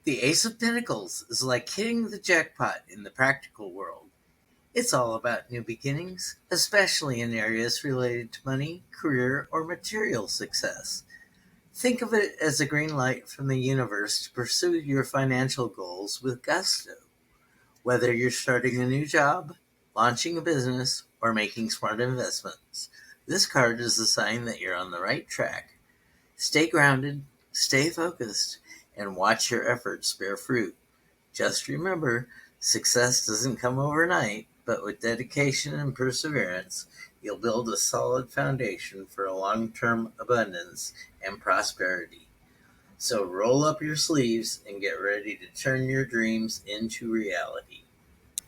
The Ace of Pentacles is like hitting the jackpot in the practical world. It's all about new beginnings, especially in areas related to money, career, or material success. Think of it as a green light from the universe to pursue your financial goals with gusto. Whether you're starting a new job, launching a business, or making smart investments, this card is a sign that you're on the right track. Stay grounded, stay focused, and watch your efforts bear fruit. Just remember, success doesn't come overnight, but with dedication and perseverance, you'll build a solid foundation for a long-term abundance and prosperity. So roll up your sleeves and get ready to turn your dreams into reality.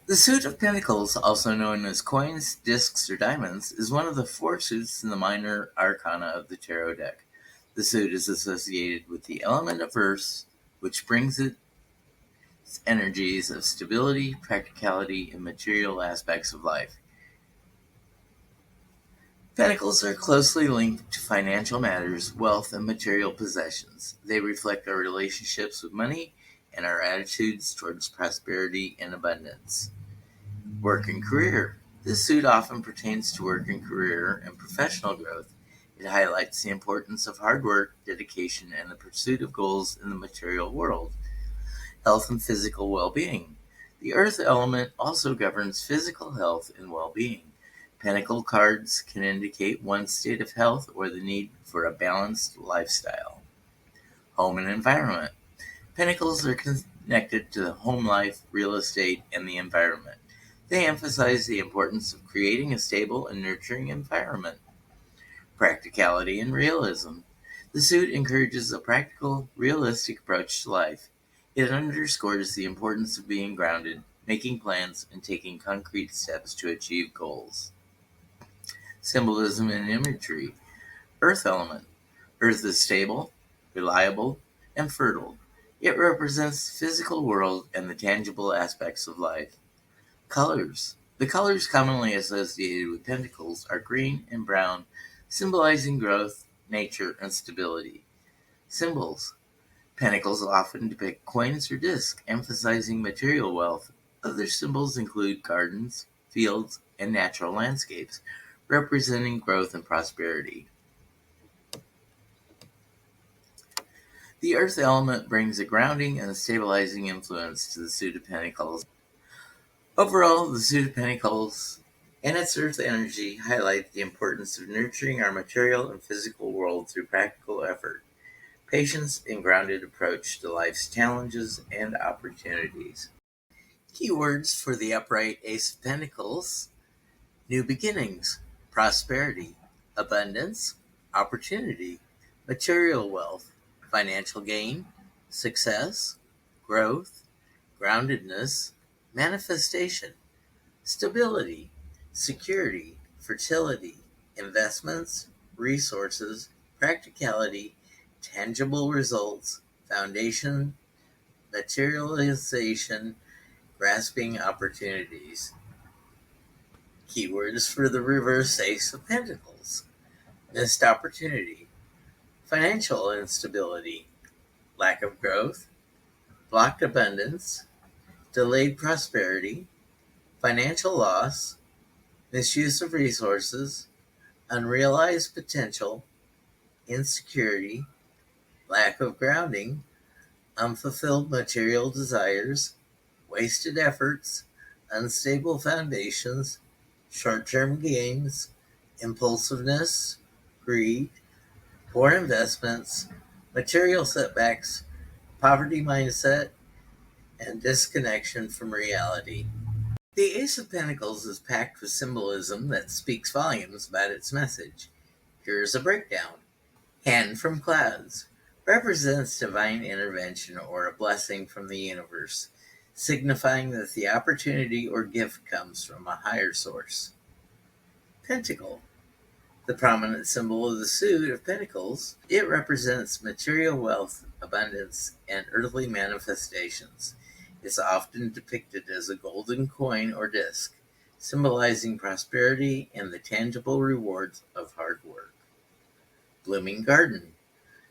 The suit of pentacles, also known as coins, discs, or diamonds, is one of the four suits in the minor arcana of the tarot deck. The suit is associated with the element of earth, which brings its energies of stability, practicality, and material aspects of life. Pentacles are closely linked to financial matters, wealth, and material possessions. They reflect our relationships with money and our attitudes towards prosperity and abundance. Work and career. This suit often pertains to work and career and professional growth. It highlights the importance of hard work, dedication, and the pursuit of goals in the material world. Health and physical well-being. The earth element also governs physical health and well-being. Pentacle cards can indicate one's state of health or the need for a balanced lifestyle. Home and environment. Pentacles are connected to home life, real estate, and the environment. They emphasize the importance of creating a stable and nurturing environment. Practicality and realism. The suit encourages a practical, realistic approach to life. It underscores the importance of being grounded, making plans, and taking concrete steps to achieve goals. Symbolism and imagery. Earth element. Earth is stable, reliable, and fertile. It represents the physical world and the tangible aspects of life. Colors. The colors commonly associated with pentacles are green and brown, symbolizing growth, nature, and stability. Symbols. Pentacles often depict coins or discs, emphasizing material wealth. Other symbols include gardens, fields, and natural landscapes, representing growth and prosperity. The earth element brings a grounding and a stabilizing influence to the suit of pentacles. Overall, the suit of pentacles and its earth energy highlight the importance of nurturing our material and physical world through practical effort, patience, and grounded approach to life's challenges and opportunities. Keywords for the upright Ace of Pentacles: new beginnings, prosperity, abundance, opportunity, material wealth, financial gain, success, growth, groundedness, manifestation, stability, security, fertility, investments, resources, practicality, tangible results, foundation, materialization, grasping opportunities. Keywords for the reverse Ace of Pentacles: missed opportunity, financial instability, lack of growth, blocked abundance, delayed prosperity, financial loss, misuse of resources, unrealized potential, insecurity, lack of grounding, unfulfilled material desires, wasted efforts, unstable foundations, short-term gains, impulsiveness, greed, poor investments, material setbacks, poverty mindset, and disconnection from reality. The Ace of Pentacles is packed with symbolism that speaks volumes about its message. Here's a breakdown. Hand from clouds represents divine intervention or a blessing from the universe, signifying that the opportunity or gift comes from a higher source. Pentacle, the prominent symbol of the suit of pentacles, it represents material wealth, abundance, and earthly manifestations. It's often depicted as a golden coin or disc, symbolizing prosperity and the tangible rewards of hard work. Blooming garden.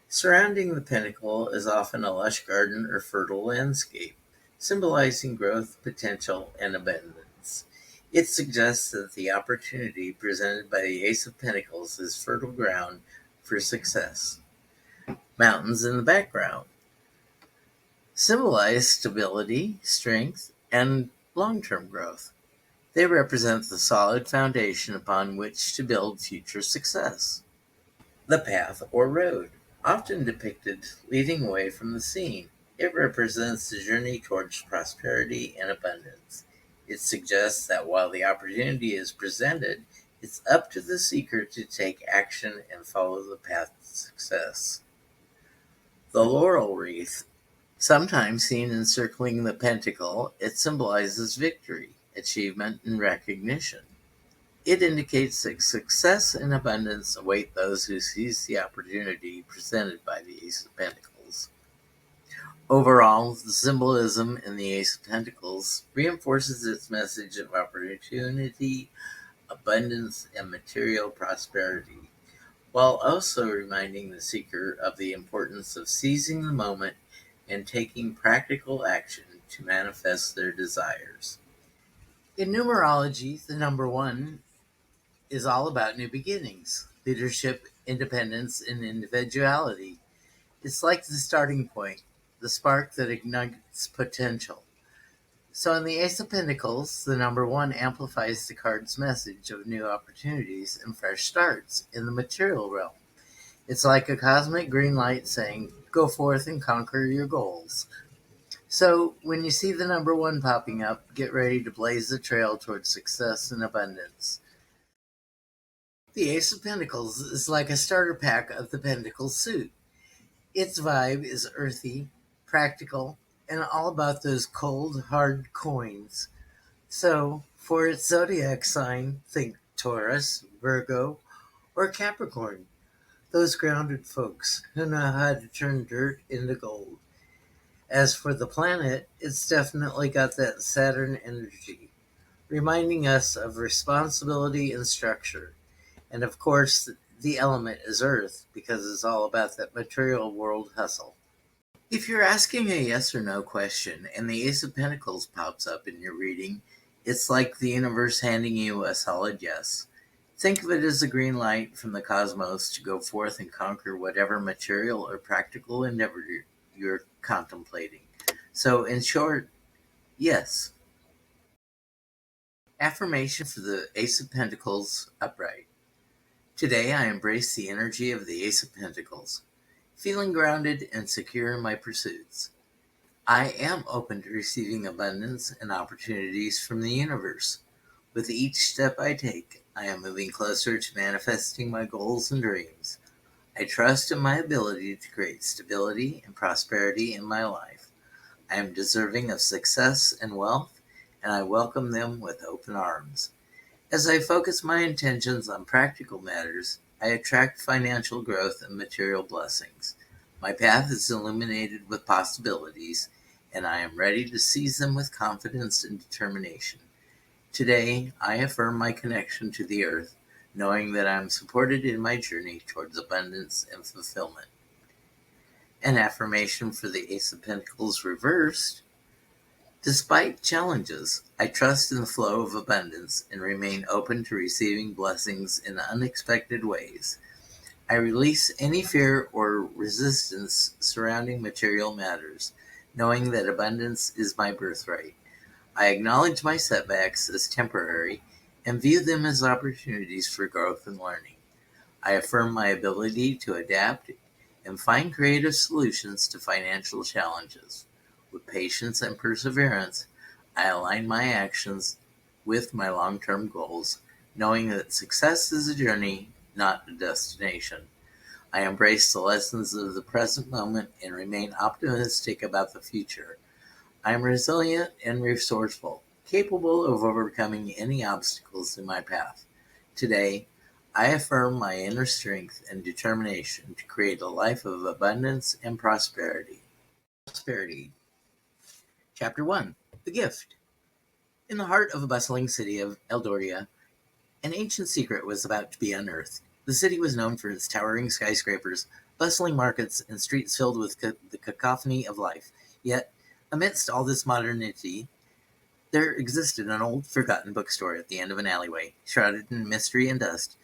Surrounding the pentacle is often a lush garden or fertile landscape, symbolizing growth, potential, and abundance. It suggests that the opportunity presented by the Ace of Pentacles is fertile ground for success. Mountains in the background symbolize stability, strength, and long-term growth. They represent the solid foundation upon which to build future success. The path or road, often depicted leading away from the scene. It represents the journey towards prosperity and abundance. It suggests that while the opportunity is presented, it's up to the seeker to take action and follow the path to success. The laurel wreath, sometimes seen encircling the pentacle, it symbolizes victory, achievement, and recognition. It indicates that success and abundance await those who seize the opportunity presented by the Ace of Pentacles. Overall, the symbolism in the Ace of Pentacles reinforces its message of opportunity, abundance, and material prosperity, while also reminding the seeker of the importance of seizing the moment and taking practical action to manifest their desires. In numerology, the number 1 is all about new beginnings, leadership, independence, and individuality. It's like the starting point, the spark that ignites potential. So in the Ace of Pentacles, the number 1 amplifies the card's message of new opportunities and fresh starts in the material realm. It's like a cosmic green light saying, go forth and conquer your goals. So when you see the number 1 popping up, get ready to blaze the trail towards success and abundance. The Ace of Pentacles is like a starter pack of the Pentacle suit. Its vibe is earthy, practical, and all about those cold, hard coins. So, for its zodiac sign, think Taurus, Virgo, or Capricorn, those grounded folks who know how to turn dirt into gold. As for the planet, it's definitely got that Saturn energy, reminding us of responsibility and structure. And of course, the element is Earth because it's all about that material world hustle. If you're asking a yes or no question and the Ace of Pentacles pops up in your reading, it's like the universe handing you a solid yes. Think of it as a green light from the cosmos to go forth and conquer whatever material or practical endeavor you're contemplating. So, in short, yes. Affirmation for the Ace of Pentacles upright. Today I embrace the energy of the Ace of Pentacles, feeling grounded and secure in my pursuits. I am open to receiving abundance and opportunities from the universe. With each step I take, I am moving closer to manifesting my goals and dreams. I trust in my ability to create stability and prosperity in my life. I am deserving of success and wealth, and I welcome them with open arms. As I focus my intentions on practical matters, I attract financial growth and material blessings. My path is illuminated with possibilities, and I am ready to seize them with confidence and determination. Today, I affirm my connection to the earth, knowing that I am supported in my journey towards abundance and fulfillment. An affirmation for the Ace of Pentacles reversed. Despite challenges, I trust in the flow of abundance and remain open to receiving blessings in unexpected ways. I release any fear or resistance surrounding material matters, knowing that abundance is my birthright. I acknowledge my setbacks as temporary and view them as opportunities for growth and learning. I affirm my ability to adapt and find creative solutions to financial challenges. With patience and perseverance, I align my actions with my long-term goals, knowing that success is a journey, not a destination. I embrace the lessons of the present moment and remain optimistic about the future. I am resilient and resourceful, capable of overcoming any obstacles in my path. Today, I affirm my inner strength and determination to create a life of abundance and prosperity. Chapter 1. The Gift. In the heart of the bustling city of Eldoria, an ancient secret was about to be unearthed. The city was known for its towering skyscrapers, bustling markets, and streets filled with the cacophony of life. Yet, amidst all this modernity, there existed an old, forgotten bookstore at the end of an alleyway, shrouded in mystery and dust.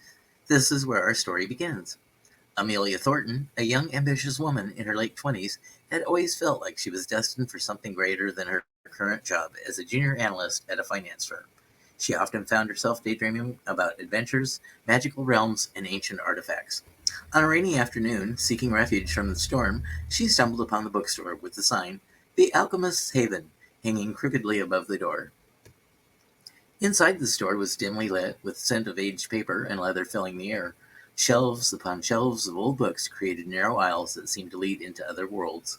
This is where our story begins. Amelia Thornton, a young, ambitious woman in her late 20s, had always felt like she was destined for something greater than her current job as a junior analyst at a finance firm. She often found herself daydreaming about adventures, magical realms, and ancient artifacts. On a rainy afternoon, seeking refuge from the storm, she stumbled upon the bookstore with the sign, The Alchemist's Haven, hanging crookedly above the door. Inside the store was dimly lit, with scent of aged paper and leather filling the air. Shelves upon shelves of old books created narrow aisles that seemed to lead into other worlds.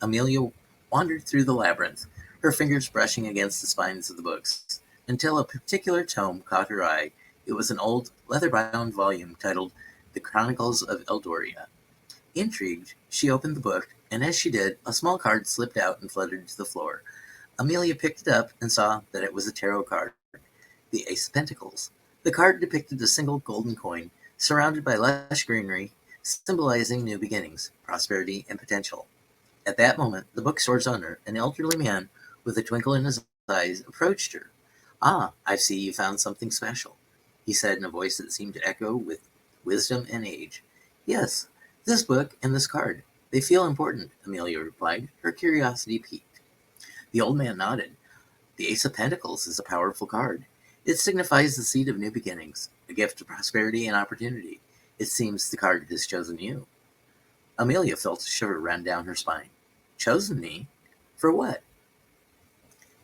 Amelia wandered through the labyrinth, her fingers brushing against the spines of the books, until a particular tome caught her eye. It was an old, leather-bound volume titled The Chronicles of Eldoria. Intrigued, she opened the book, and as she did, a small card slipped out and fluttered to the floor. Amelia picked it up and saw that it was a tarot card, the Ace of Pentacles. The card depicted a single golden coin, surrounded by lush greenery, symbolizing new beginnings, prosperity, and potential. At that moment, the bookstore's owner, an elderly man with a twinkle in his eyes, approached her. "Ah, I see you found something special," he said in a voice that seemed to echo with wisdom and age. "Yes, this book and this card. They feel important," Amelia replied, her curiosity piqued. The old man nodded. "The Ace of Pentacles is a powerful card. It signifies the seed of new beginnings, a gift of prosperity and opportunity. It seems the card has chosen you." Amelia felt a shiver run down her spine. "Chosen me? For what?"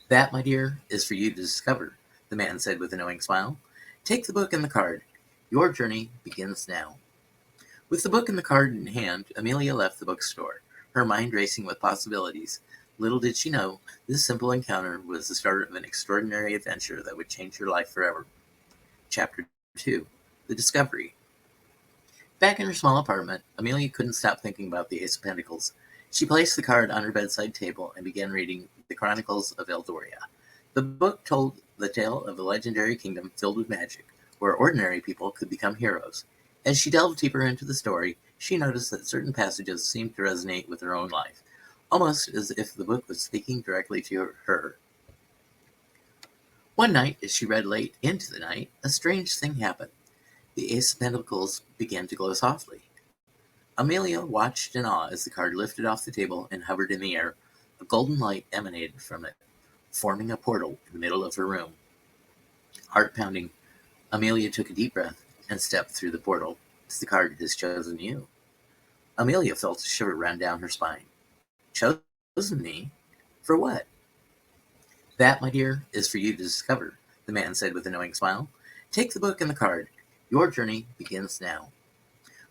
"That, my dear, is for you to discover," the man said with a knowing smile. "Take the book and the card. Your journey begins now." With the book and the card in hand, Amelia left the bookstore, her mind racing with possibilities. Little did she know, this simple encounter was the start of an extraordinary adventure that would change her life forever. Chapter 2. The Discovery. Back in her small apartment, Amelia couldn't stop thinking about the Ace of Pentacles. She placed the card on her bedside table and began reading The Chronicles of Eldoria. The book told the tale of a legendary kingdom filled with magic, where ordinary people could become heroes. As she delved deeper into the story, she noticed that certain passages seemed to resonate with her own life, almost as if the book was speaking directly to her. One night, as she read late into the night, a strange thing happened. The Ace of Pentacles began to glow softly. Amelia watched in awe as the card lifted off the table and hovered in the air. A golden light emanated from it, forming a portal in the middle of her room. Heart pounding, Amelia took a deep breath and stepped through the portal. "The card has chosen you." Amelia felt a shiver run down her spine. "Chosen me? For what?" "That, my dear, is for you to discover," the man said with a knowing smile. "Take the book and the card. Your journey begins now."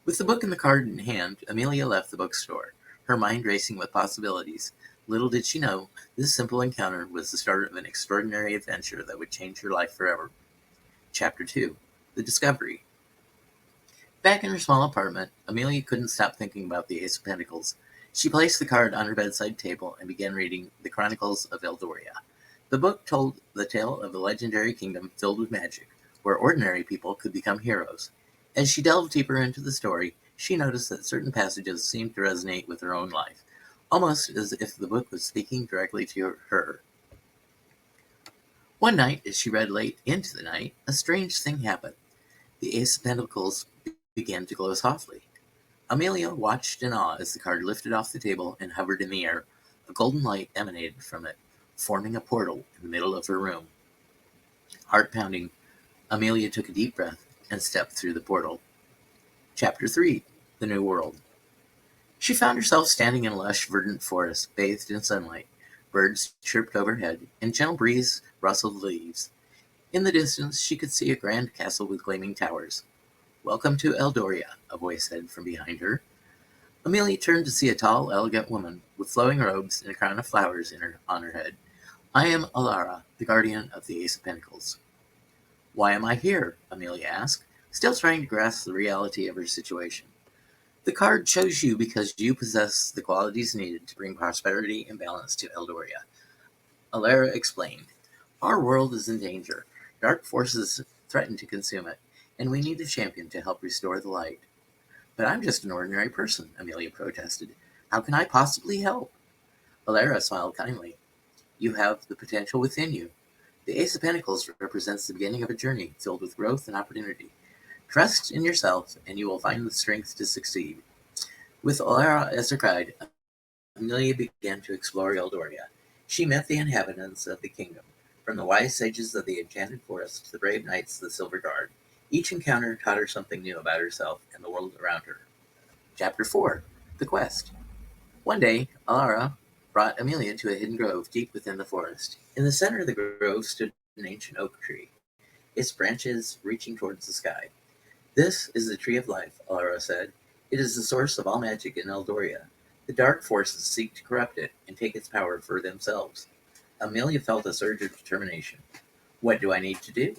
With the book and the card in hand, Amelia left the bookstore, her mind racing with possibilities. Little did she know, this simple encounter was the start of an extraordinary adventure that would change her life forever. Chapter 2. The Discovery. Back in her small apartment, Amelia couldn't stop thinking about the Ace of Pentacles. She placed the card on her bedside table and began reading The Chronicles of Eldoria. The book told the tale of a legendary kingdom filled with magic, where ordinary people could become heroes. As she delved deeper into the story, she noticed that certain passages seemed to resonate with her own life, almost as if the book was speaking directly to her. One night, as she read late into the night, a strange thing happened. The Ace of Pentacles began to glow softly. Amelia watched in awe as the card lifted off the table and hovered in the air. A golden light emanated from it, forming a portal in the middle of her room. Heart pounding, Amelia took a deep breath and stepped through the portal. Chapter 3. The New World. She found herself standing in a lush, verdant forest, bathed in sunlight. Birds chirped overhead, and gentle breeze rustled the leaves. In the distance, she could see a grand castle with gleaming towers. "Welcome to Eldoria," a voice said from behind her. Amelia turned to see a tall, elegant woman with flowing robes and a crown of flowers on her head. "I am Alara, the guardian of the Ace of Pentacles." "Why am I here?" Amelia asked, still trying to grasp the reality of her situation. "The card chose you because you possess the qualities needed to bring prosperity and balance to Eldoria," Alara explained. "Our world is in danger. Dark forces threaten to consume it, and we need a champion to help restore the light." But I'm just an ordinary person, Amelia protested. How can I possibly help? Alara smiled kindly. You have the potential within you. The Ace of Pentacles represents the beginning of a journey filled with growth and opportunity. Trust in yourself, and you will find the strength to succeed. With Alara as her guide, Amelia began to explore Eldoria. She met the inhabitants of the kingdom, from the wise sages of the enchanted forest to the brave knights of the Silver Guard. Each encounter taught her something new about herself and the world around her. Chapter 4: The Quest. One day, Alara brought Amelia to a hidden grove deep within the forest. In the center of the grove stood an ancient oak tree, its branches reaching towards the sky. This is the Tree of Life, Alara said. It is the source of all magic in Eldoria. The dark forces seek to corrupt it and take its power for themselves. Amelia felt a surge of determination. What do I need to do?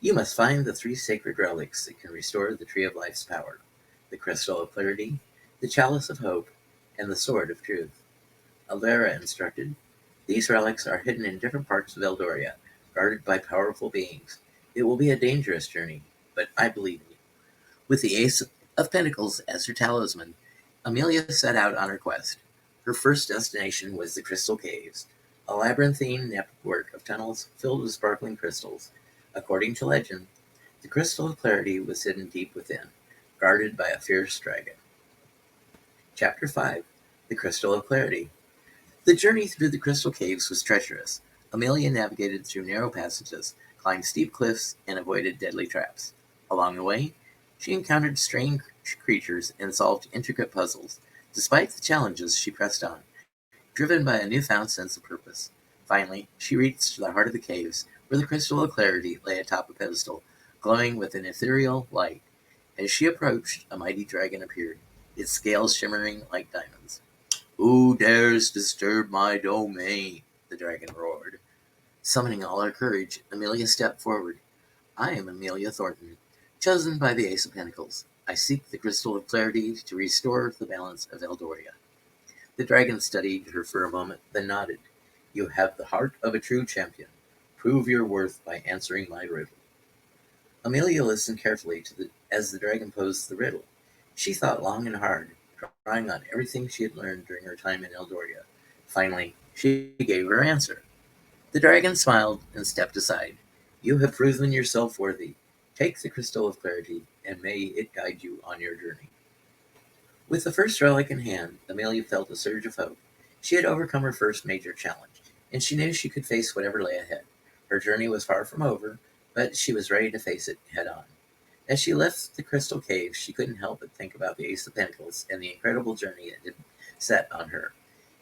You must find the 3 sacred relics that can restore the Tree of Life's power: the Crystal of Clarity, the Chalice of Hope, and the Sword of Truth. Alara instructed. These relics are hidden in different parts of Eldoria, guarded by powerful beings. It will be a dangerous journey, but I believe in you. With the Ace of Pentacles as her talisman, Amelia set out on her quest. Her first destination was the Crystal Caves, a labyrinthine network of tunnels filled with sparkling crystals. According to legend, the Crystal of Clarity was hidden deep within, guarded by a fierce dragon. Chapter 5: The Crystal of Clarity. The journey through the crystal caves was treacherous. Amelia navigated through narrow passages, climbed steep cliffs, and avoided deadly traps. Along the way, she encountered strange creatures and solved intricate puzzles. Despite the challenges, she pressed on, driven by a newfound sense of purpose. Finally, she reached the heart of the caves, where the Crystal of Clarity lay atop a pedestal, glowing with an ethereal light. As she approached, a mighty dragon appeared, its scales shimmering like diamonds. Who dares disturb my domain? The dragon roared. Summoning all her courage, Amelia stepped forward. I am Amelia Thornton, chosen by the Ace of Pentacles. I seek the Crystal of Clarity to restore the balance of Eldoria. The dragon studied her for a moment, then nodded. You have the heart of a true champion. Prove your worth by answering my riddle. Amelia listened carefully as the dragon posed the riddle. She thought long and hard, trying on everything she had learned during her time in Eldoria. Finally, she gave her answer. The dragon smiled and stepped aside. You have proven yourself worthy. Take the Crystal of Clarity, and may it guide you on your journey. With the first relic in hand, Amelia felt a surge of hope. She had overcome her first major challenge, and she knew she could face whatever lay ahead. Her journey was far from over, but she was ready to face it head on. As she left the crystal cave, she couldn't help but think about the Ace of Pentacles and the incredible journey it had set on her.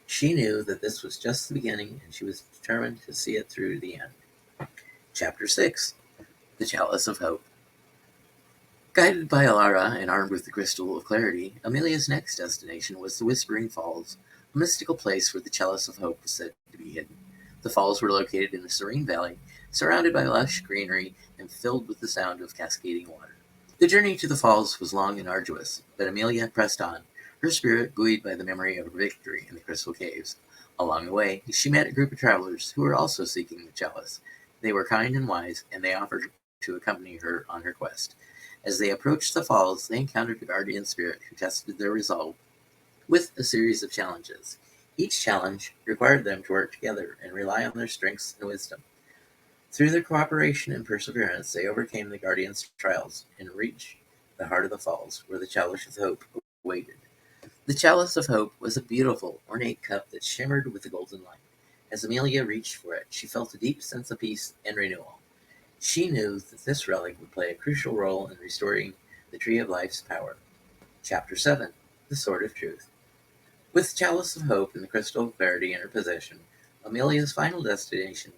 She knew that this was just the beginning, and she was determined to see it through to the end. Chapter 6: The Chalice of Hope. Guided by Alara and armed with the Crystal of Clarity, Amelia's next destination was the Whispering Falls, a mystical place where the Chalice of Hope was said to be hidden. The falls were located in a serene valley, surrounded by lush greenery and filled with the sound of cascading water. The journey to the falls was long and arduous, but Amelia pressed on, her spirit buoyed by the memory of her victory in the Crystal Caves. Along the way, she met a group of travelers who were also seeking the chalice. They were kind and wise, and they offered to accompany her on her quest. As they approached the falls, they encountered a guardian spirit who tested their resolve with a series of challenges. Each challenge required them to work together and rely on their strengths and wisdom. Through their cooperation and perseverance, they overcame the guardian's trials and reached the heart of the falls, where the Chalice of Hope awaited. The Chalice of Hope was a beautiful, ornate cup that shimmered with a golden light. As Amelia reached for it, she felt a deep sense of peace and renewal. She knew that this relic would play a crucial role in restoring the Tree of Life's power. Chapter 7: The Sword of Truth. With the Chalice of Hope and the Crystal of Clarity in her possession, Amelia's final destination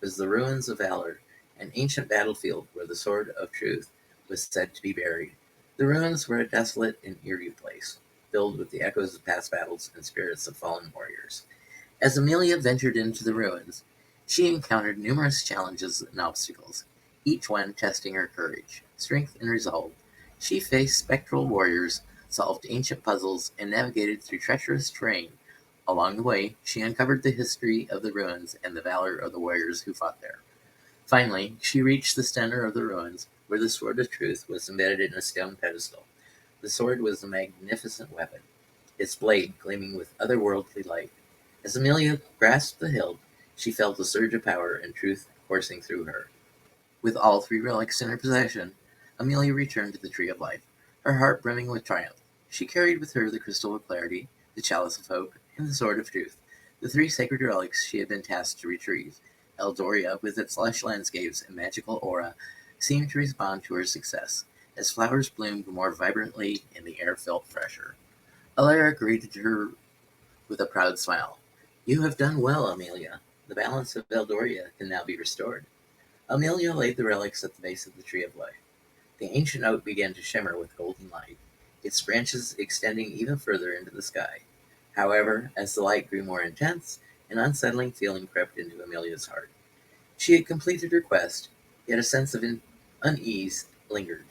was the ruins of Valor, an ancient battlefield where the Sword of Truth was said to be buried. The ruins were a desolate and eerie place, filled with the echoes of past battles and spirits of fallen warriors. As Amelia ventured into the ruins, she encountered numerous challenges and obstacles, each one testing her courage, strength, and resolve. She faced spectral warriors, solved ancient puzzles, and navigated through treacherous terrain. Along the way, she uncovered the history of the ruins and the valor of the warriors who fought there. Finally, she reached the center of the ruins, where the Sword of Truth was embedded in a stone pedestal. The sword was a magnificent weapon, its blade gleaming with otherworldly light. As Amelia grasped the hilt, she felt a surge of power and truth coursing through her. With all three relics in her possession, Amelia returned to the Tree of Life, her heart brimming with triumph. She carried with her the Crystal of Clarity, the Chalice of Hope, and the Sword of Truth, the three sacred relics she had been tasked to retrieve. Eldoria, with its lush landscapes and magical aura, seemed to respond to her success, as flowers bloomed more vibrantly and the air felt fresher. Alara greeted her with a proud smile. "You have done well, Amelia. The balance of Eldoria can now be restored." Amelia laid the relics at the base of the Tree of Life. The ancient oak began to shimmer with golden light, its branches extending even further into the sky. However, as the light grew more intense, an unsettling feeling crept into Amelia's heart. She had completed her quest, yet a sense of unease lingered.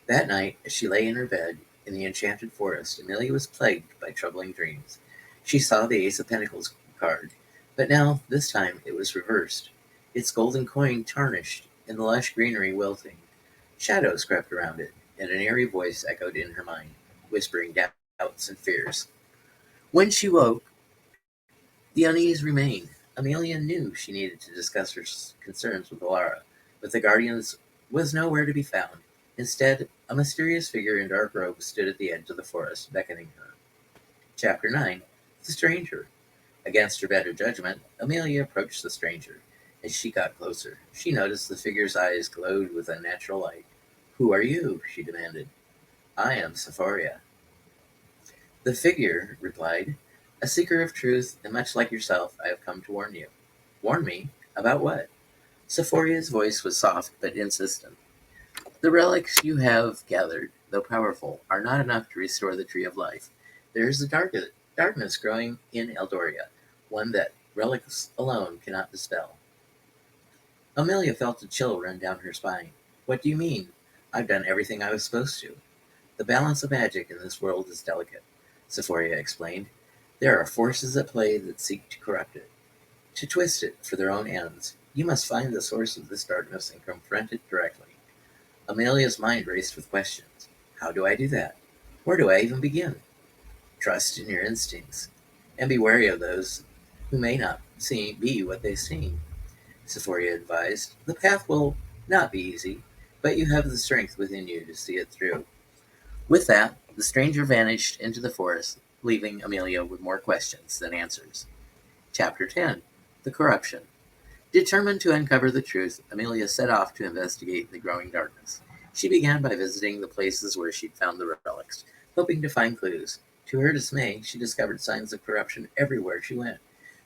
That night, as she lay in her bed in the enchanted forest, Amelia was plagued by troubling dreams. She saw the Ace of Pentacles card, but now, this time, it was reversed, its golden coin tarnished and the lush greenery wilting. Shadows crept around it, and an eerie voice echoed in her mind, whispering doubts and fears. When she woke, the unease remained. Amelia knew she needed to discuss her concerns with Alara, but the Guardians was nowhere to be found. Instead, a mysterious figure in dark robes stood at the edge of the forest, beckoning her. Chapter 9. The Stranger. Against her better judgment, Amelia approached the stranger. As she got closer, she noticed the figure's eyes glowed with unnatural light. "Who are you?" she demanded. "I am Sephoria." The figure replied, "A seeker of truth, and much like yourself, I have come to warn you." "Warn me? About what?" Sephoria's voice was soft but insistent. "The relics you have gathered, though powerful, are not enough to restore the Tree of Life. There is a darkness growing in Eldoria, one that relics alone cannot dispel." Amelia felt a chill run down her spine. "What do you mean? I've done everything I was supposed to." "The balance of magic in this world is delicate," Sephoria explained. "There are forces at play that seek to corrupt it, to twist it for their own ends. You must find the source of this darkness and confront it directly." Amelia's mind raced with questions. How do I do that? Where do I even begin? Trust in your instincts, and be wary of those who may not be what they seem, Sephoria advised. "The path will not be easy, but you have the strength within you to see it through." With that, the stranger vanished into the forest, leaving Amelia with more questions than answers. Chapter 10. The Corruption. Determined to uncover the truth, Amelia set off to investigate the growing darkness. She began by visiting the places where she'd found the relics, hoping to find clues. To her dismay, she discovered signs of corruption everywhere she went.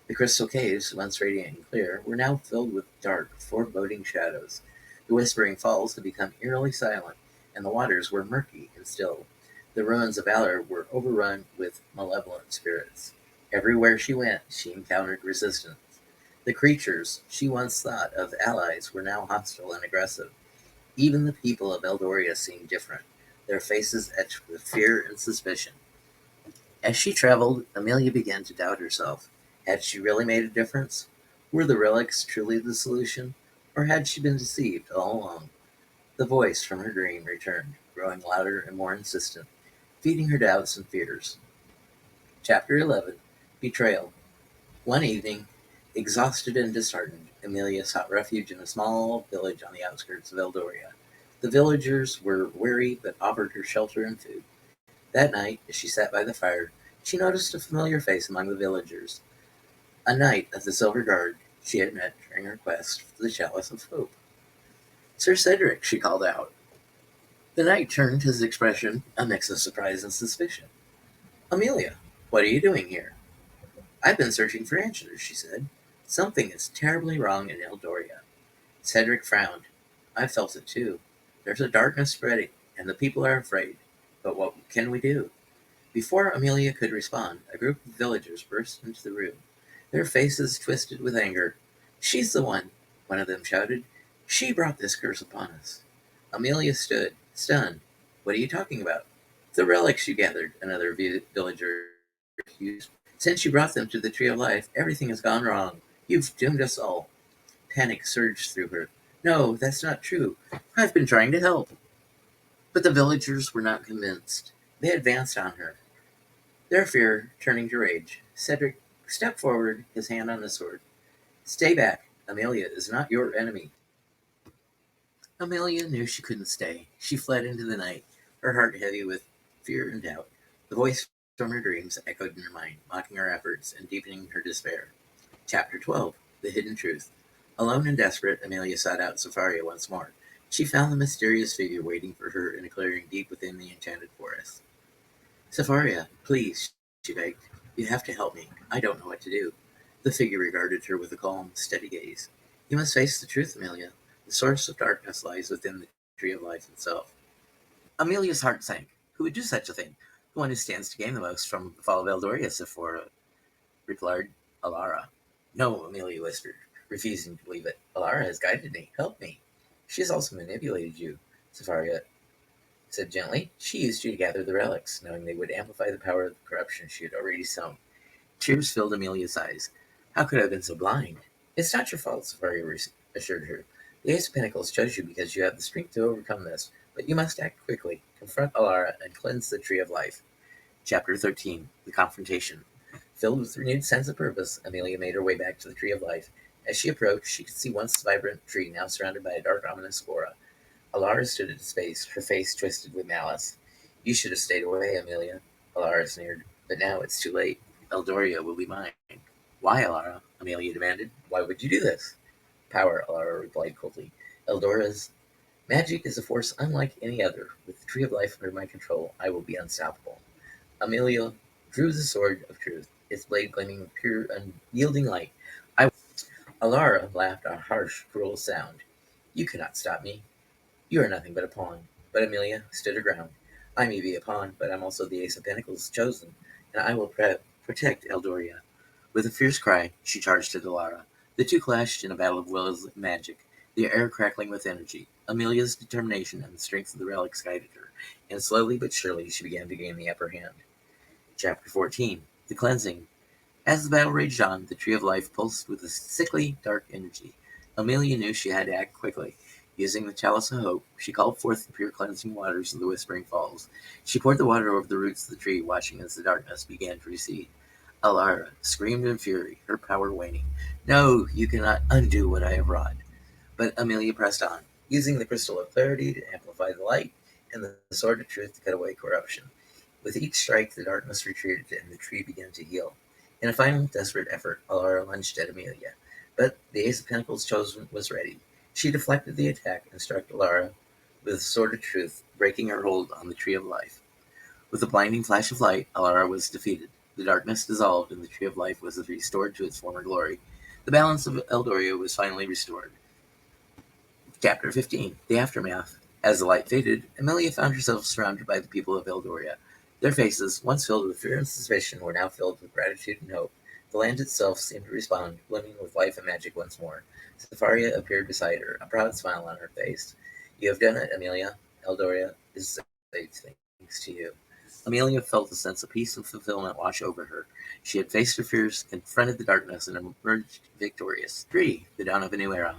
The crystal caves, once radiant and clear, were now filled with dark, foreboding shadows. The whispering falls had become eerily silent, and the waters were murky and still. The ruins of Valor were overrun with malevolent spirits. Everywhere she went, she encountered resistance. The creatures she once thought of allies were now hostile and aggressive. Even the people of Eldoria seemed different, their faces etched with fear and suspicion. As she traveled, Amelia began to doubt herself. Had she really made a difference? Were the relics truly the solution? Or had she been deceived all along? The voice from her dream returned, growing louder and more insistent, feeding her doubts and fears. Chapter 11. Betrayal. One evening, exhausted and disheartened, Amelia sought refuge in a small village on the outskirts of Eldoria. The villagers were wary but offered her shelter and food. That night, as she sat by the fire, she noticed a familiar face among the villagers. A knight of the Silver Guard she had met during her quest for the Chalice of Hope. "Sir Cedric," she called out. The knight turned, his expression a mix of surprise and suspicion. "Amelia, what are you doing here?" "I've been searching for answers," she said. "Something is terribly wrong in Eldoria." Cedric frowned. "I felt it too. There's a darkness spreading, and the people are afraid. But what can we do?" Before Amelia could respond, a group of villagers burst into the room, their faces twisted with anger. "She's the one," one of them shouted. "She brought this curse upon us." Amelia stood, stunned. "What are you talking about?" "The relics you gathered," another villager accused. "Since you brought them to the Tree of Life, everything has gone wrong. You've doomed us all." Panic surged through her. "No, that's not true. I've been trying to help." But the villagers were not convinced. They advanced on her, their fear turning to rage. Cedric stepped forward, his hand on the sword. Stay back. Amelia is not your enemy. Amelia knew she couldn't stay. She fled into the night, her heart heavy with fear and doubt. The voice from her dreams echoed in her mind, mocking her efforts and deepening her despair. Chapter 12. The Hidden Truth. Alone and desperate, Amelia sought out Safaria once more. She found the mysterious figure waiting for her in a clearing deep within the enchanted forest. Safaria, please, she begged. You have to help me. I don't know what to do. The figure regarded her with a calm, steady gaze. You must face the truth, Amelia. The source of darkness lies within the tree of life itself. Amelia's heart sank. Who would do such a thing? The one who stands to gain the most from the fall of Eldoria, Sephora replied. Alara. No, Amelia whispered, refusing to believe it. Alara has guided me. Help me. She has also manipulated you, Safaria said gently. She used you to gather the relics, knowing they would amplify the power of the corruption she had already sown. Tears filled Amelia's eyes. How could I have been so blind? It's not your fault, Safaria assured her. The Ace of Pentacles chose you because you have the strength to overcome this, but you must act quickly, confront Alara, and cleanse the Tree of Life. Chapter 13. The Confrontation. Filled with renewed sense of purpose, Amelia made her way back to the Tree of Life. As she approached, she could see once vibrant tree now surrounded by a dark, ominous aura. Alara stood at its base, her face twisted with malice. You should have stayed away, Amelia, Alara sneered. But now it's too late. Eldoria will be mine. Why, Alara? Amelia demanded. Why would you do this? Power, Alara replied coldly. Eldoria's magic is a force unlike any other. With the Tree of Life under my control, I will be unstoppable. Amelia drew the sword of truth, its blade gleaming with pure, unyielding light. Alara laughed a harsh, cruel sound. You cannot stop me. You are nothing but a pawn. But Amelia stood her ground. I may be a pawn, but I'm also the Ace of Pentacles chosen, and I will protect Eldoria. With a fierce cry, she charged at Alara. The two clashed in a battle of wills and magic, the air crackling with energy. Amelia's determination and the strength of the relics guided her, and slowly but surely she began to gain the upper hand. Chapter 14. The Cleansing. As the battle raged on, the Tree of Life pulsed with a sickly, dark energy. Amelia knew she had to act quickly. Using the chalice of hope, she called forth the pure cleansing waters of the Whispering Falls. She poured the water over the roots of the tree, watching as the darkness began to recede. Alara screamed in fury, her power waning. No, you cannot undo what I have wrought. But Amelia pressed on, using the crystal of clarity to amplify the light and the sword of truth to cut away corruption. With each strike, the darkness retreated and the tree began to heal. In a final, desperate effort, Alara lunged at Amelia, but the Ace of Pentacles chosen was ready. She deflected the attack and struck Alara with the sword of truth, breaking her hold on the Tree of Life. With a blinding flash of light, Alara was defeated. The darkness dissolved and the Tree of Life was restored to its former glory. The balance of Eldoria was finally restored. Chapter 15. The Aftermath. As the light faded, Amelia found herself surrounded by the people of Eldoria. Their faces, once filled with fear and suspicion, were now filled with gratitude and hope. The land itself seemed to respond, blooming with life and magic once more. Safaria appeared beside her, a proud smile on her face. You have done it, Amelia. Eldoria is safe thanks to you. Amelia felt a sense of peace and fulfillment wash over her. She had faced her fears, confronted the darkness, and emerged victorious. 3. The Dawn of a New Era.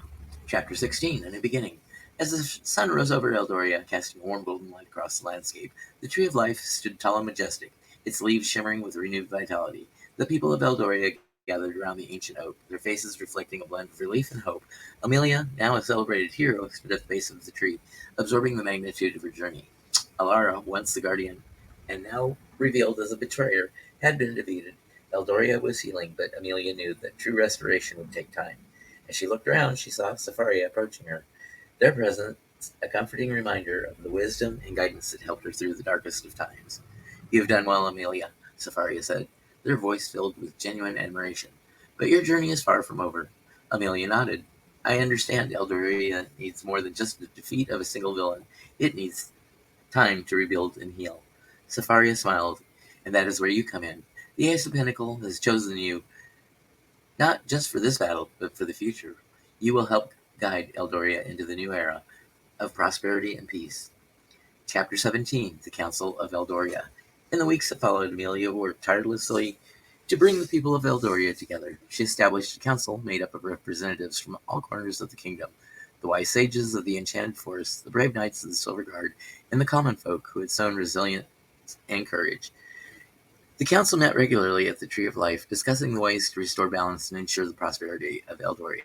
Chapter 16. A New Beginning. As the sun rose over Eldoria, casting a warm golden light across the landscape, the Tree of Life stood tall and majestic, its leaves shimmering with renewed vitality. The people of Eldoria gathered around the ancient oak, their faces reflecting a blend of relief and hope. Amelia, now a celebrated hero, stood at the base of the tree, absorbing the magnitude of her journey. Alara, once the guardian, and now revealed as a betrayer, had been defeated. Eldoria was healing, but Amelia knew that true restoration would take time. As she looked around, she saw Safaria approaching her. Their presence, a comforting reminder of the wisdom and guidance that helped her through the darkest of times. You have done well, Amelia, Safaria said, their voice filled with genuine admiration. But your journey is far from over. Amelia nodded. I understand Eldoria needs more than just the defeat of a single villain. It needs time to rebuild and heal. Safaria smiled, and that is where you come in. The Ace of Pentacles has chosen you, not just for this battle, but for the future. You will help guide Eldoria into the new era of prosperity and peace. Chapter 17. The Council of Eldoria. In the weeks that followed, Amelia worked tirelessly to bring the people of Eldoria together. She established a council made up of representatives from all corners of the kingdom. the wise sages of the Enchanted Forest, the brave knights of the Silver Guard, and the common folk who had shown resilience and courage. The council met regularly at the Tree of Life, discussing the ways to restore balance and ensure the prosperity of Eldoria.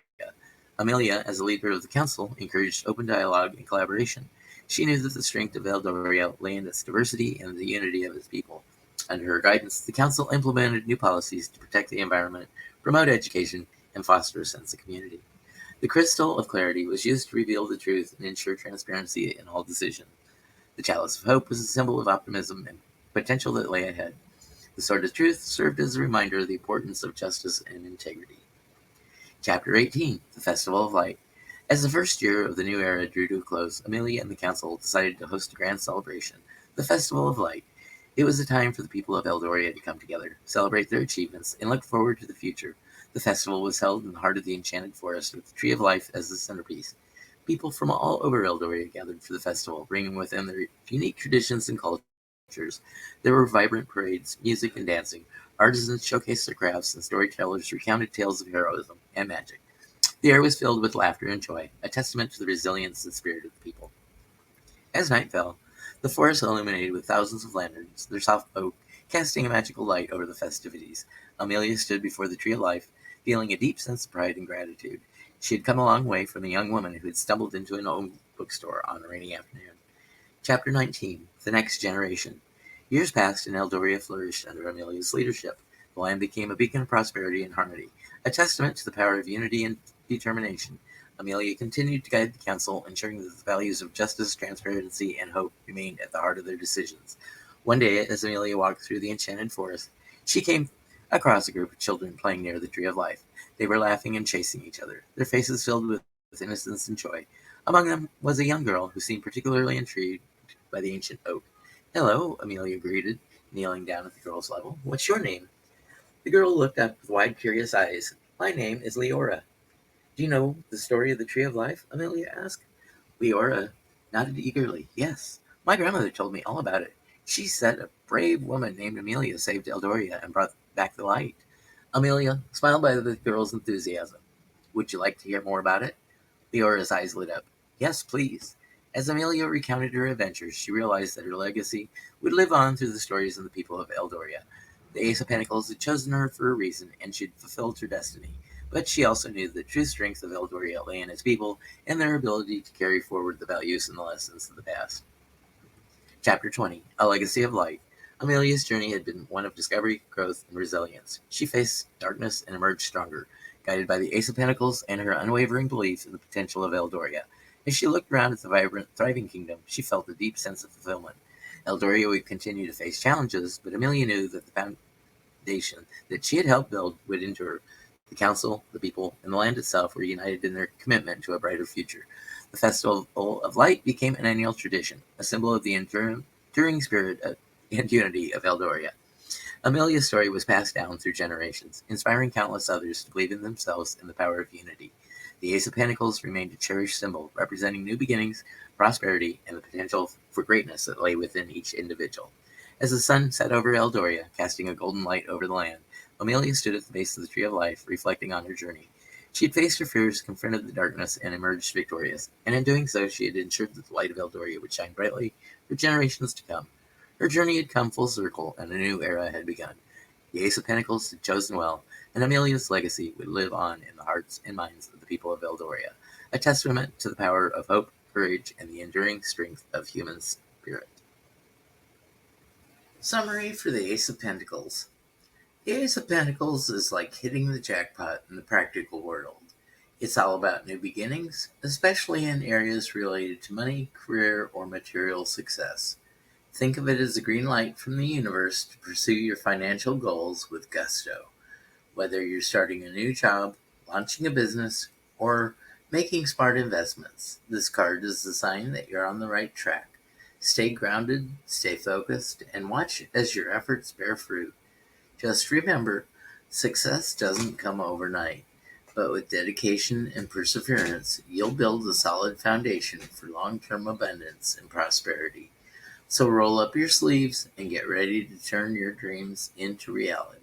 Amelia, as a leader of the council, encouraged open dialogue and collaboration. She knew that the strength of Eldoria lay in its diversity and the unity of its people. Under her guidance, the council implemented new policies to protect the environment, promote education, and foster a sense of community. The Crystal of Clarity was used to reveal the truth and ensure transparency in all decisions. The Chalice of Hope was a symbol of optimism and potential that lay ahead. The Sword of Truth served as a reminder of the importance of justice and integrity. Chapter 18, The Festival of Light. As the first year of the new era drew to a close, Amelia and the council decided to host a grand celebration, the Festival of Light. It was a time for the people of Eldoria to come together, celebrate their achievements, and look forward to the future. The festival was held in the heart of the Enchanted Forest, with the Tree of Life as the centerpiece. People from all over Eldoria gathered for the festival, bringing with them their unique traditions and cultures. There were vibrant parades, music, and dancing. Artisans showcased their crafts, and storytellers recounted tales of heroism and magic. The air was filled with laughter and joy, a testament to the resilience and spirit of the people. As night fell, the forest illuminated with thousands of lanterns, their soft glow casting a magical light over the festivities. Amelia stood before the Tree of Life, feeling a deep sense of pride and gratitude. She had come a long way from a young woman who had stumbled into an old bookstore on a rainy afternoon. Chapter 19, The Next Generation. Years passed and Eldoria flourished under Amelia's leadership. The land became a beacon of prosperity and harmony, a testament to the power of unity and determination. Amelia continued to guide the council, ensuring that the values of justice, transparency, and hope remained at the heart of their decisions. One day, as Amelia walked through the Enchanted Forest, she came across a group of children playing near the Tree of Life. They were laughing and chasing each other, their faces filled with innocence and joy. Among them was a young girl who seemed particularly intrigued by the ancient oak. "Hello," Amelia greeted, kneeling down at the girl's level. "What's your name?" The girl looked up with wide, curious eyes. "My name is Leora." "Do you know the story of the Tree of Life?" Amelia asked. Leora nodded eagerly. "Yes, my grandmother told me all about it. She said a brave woman named Amelia saved Eldoria and brought back the light." Amelia smiled by the girl's enthusiasm. "Would you like to hear more about it?" Leora's eyes lit up. "Yes, please." As Amelia recounted her adventures, she realized that her legacy would live on through the stories of the people of Eldoria. The Ace of Pentacles had chosen her for a reason, and she had fulfilled her destiny. But she also knew the true strength of Eldoria lay in its people and their ability to carry forward the values and the lessons of the past. Chapter 20, A Legacy of Light. Amelia's journey had been one of discovery, growth, and resilience. She faced darkness and emerged stronger, guided by the Ace of Pentacles and her unwavering belief in the potential of Eldoria. As she looked around at the vibrant, thriving kingdom, she felt a deep sense of fulfillment. Eldoria would continue to face challenges, but Amelia knew that the foundation that she had helped build would endure. The council, the people, and the land itself were united in their commitment to a brighter future. The Festival of Light became an annual tradition, a symbol of the enduring spirit and unity of Eldoria. Amelia's story was passed down through generations, inspiring countless others to believe in themselves and the power of unity. The Ace of Pentacles remained a cherished symbol, representing new beginnings, prosperity, and the potential for greatness that lay within each individual. As the sun set over Eldoria, casting a golden light over the land, Amelia stood at the base of the Tree of Life, reflecting on her journey. She had faced her fears, confronted the darkness, and emerged victorious, and in doing so she had ensured that the light of Eldoria would shine brightly for generations to come. Her journey had come full circle, and a new era had begun. The Ace of Pentacles had chosen well, and Amelia's legacy would live on in the hearts and minds of the people of Eldoria, a testament to the power of hope, courage, and the enduring strength of human spirit. Summary for the Ace of Pentacles. The Ace of Pentacles is like hitting the jackpot in the practical world. It's all about new beginnings, especially in areas related to money, career, or material success. Think of it as a green light from the universe to pursue your financial goals with gusto. Whether you're starting a new job, launching a business, or making smart investments, this card is a sign that you're on the right track. Stay grounded, stay focused, and watch as your efforts bear fruit. Just remember, success doesn't come overnight, but with dedication and perseverance, you'll build a solid foundation for long-term abundance and prosperity. So roll up your sleeves and get ready to turn your dreams into reality.